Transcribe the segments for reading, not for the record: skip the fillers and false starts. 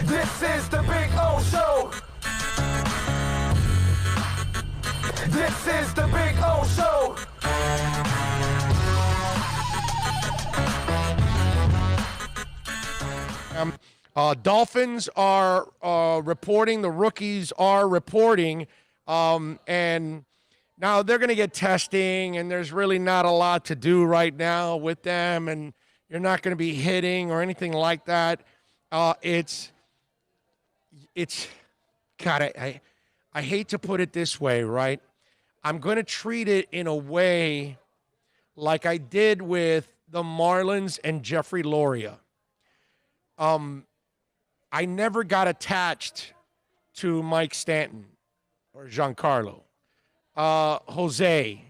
This is the Big O Show. This is the Big O Show. Dolphins are reporting, the rookies are reporting, and now they're going to get testing, and there's really not a lot to do right now with them, and you're not going to be hitting or anything like that. It's God, I hate to put it this way, right? I'm going to treat it in a way like I did with the Marlins and Jeffrey Loria. I never got attached to Mike Stanton or Giancarlo, Jose,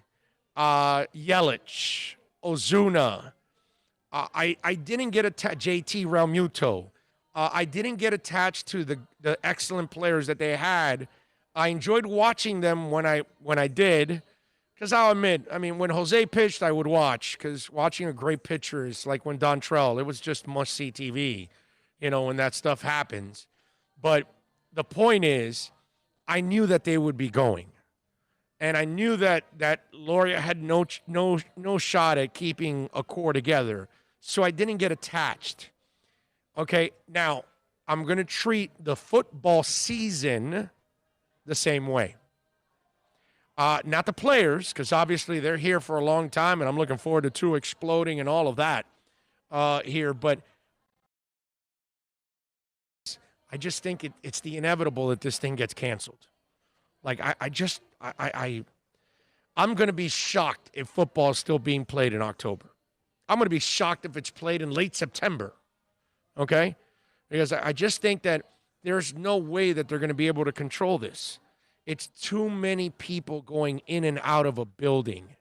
Yelich, Ozuna. I didn't get attached, JT Realmuto. I didn't get attached to the excellent players that they had. I enjoyed watching them when I did, because I'll admit, I mean, when Jose pitched, I would watch, because watching a great pitcher is like when Dontrell, it was just must-see TV, you know, when that stuff happens. But the point is, I knew that they would be going. And I knew that Loria had no shot at keeping a core together, so I didn't get attached. Okay, now I'm going to treat the football season the same way. Not the players, because obviously they're here for a long time, and I'm looking forward to two exploding and all of that here. But I just think it's the inevitable that this thing gets canceled. Like, I'm going to be shocked if football is still being played in October. I'm going to be shocked if it's played in late September, okay? Because I just think that there's no way that they're going to be able to control this. It's too many people going in and out of a building.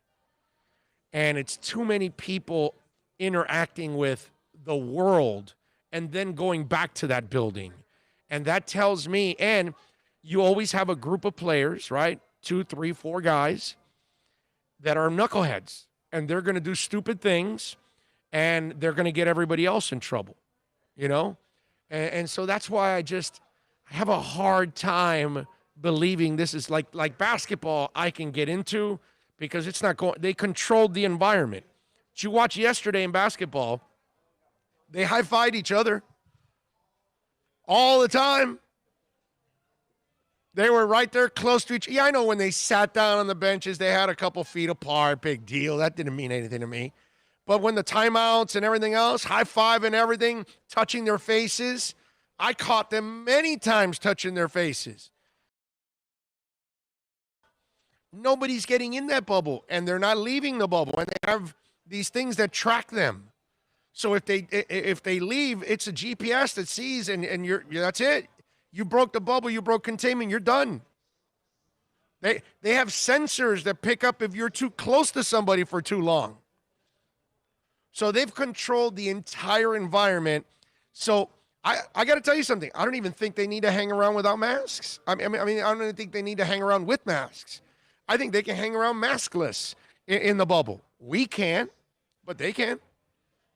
And it's too many people interacting with the world and then going back to that building. And that tells me, and you always have a group of players, right? 2, 3, 4 guys that are knuckleheads. And they're going to do stupid things. And they're going to get everybody else in trouble, you know? And so that's why I have a hard time believing this is like basketball I can get into, because it's not going, they controlled the environment. Did you watch yesterday in basketball? They high-fived each other all the time. They were right there close to each. Yeah, I know when they sat down on the benches, they had a couple feet apart, big deal. That didn't mean anything to me. But when the timeouts and everything else, high-five and everything, touching their faces, I caught them many times touching their faces. Nobody's getting in that bubble, and they're not leaving the bubble, and they have these things that track them. So if they leave, it's a GPS that sees, and that's it. You broke the bubble, you broke containment, you're done. They have sensors that pick up if you're too close to somebody for too long. So they've controlled the entire environment. So I got to tell you something. I don't even think they need to hang around without masks. I mean, I don't even think they need to hang around with masks. I think they can hang around maskless in the bubble. We can't, but they can,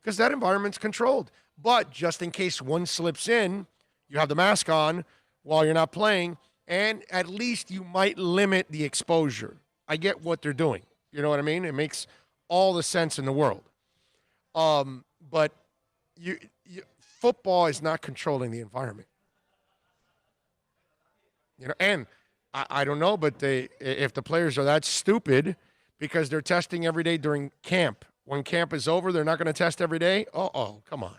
because that environment's controlled. But just in case one slips in, you have the mask on while you're not playing, and at least you might limit the exposure. I get what they're doing. You know what I mean? It makes all the sense in the world. But football is not controlling the environment. You know, and I don't know, but if the players are that stupid because they're testing every day during camp, when camp is over, they're not going to test every day? Uh-oh, come on.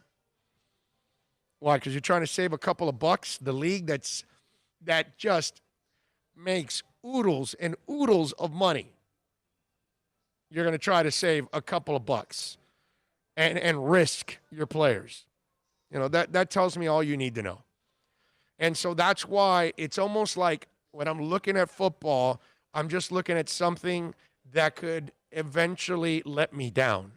Why? Because you're trying to save a couple of bucks? The league that just makes oodles and oodles of money. You're going to try to save a couple of bucks and risk your players. You know, that tells me all you need to know. And so that's why it's almost like when I'm looking at football, I'm just looking at something that could eventually let me down.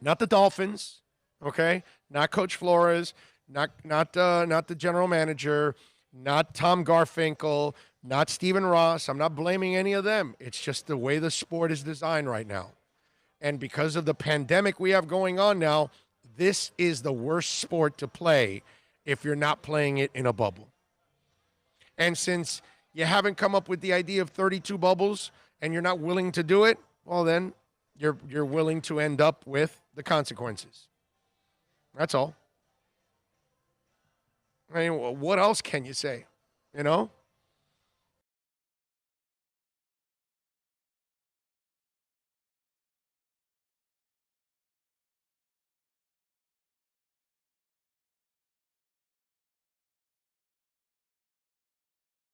Not the Dolphins, okay? Not Coach Flores, not the general manager, not Tom Garfinkel, not Stephen Ross. I'm not blaming any of them. It's just the way the sport is designed right now. And because of the pandemic we have going on now, this is the worst sport to play if you're not playing it in a bubble. And since you haven't come up with the idea of 32 bubbles and you're not willing to do it, well, then you're willing to end up with the consequences. That's all. I mean, what else can you say? You know?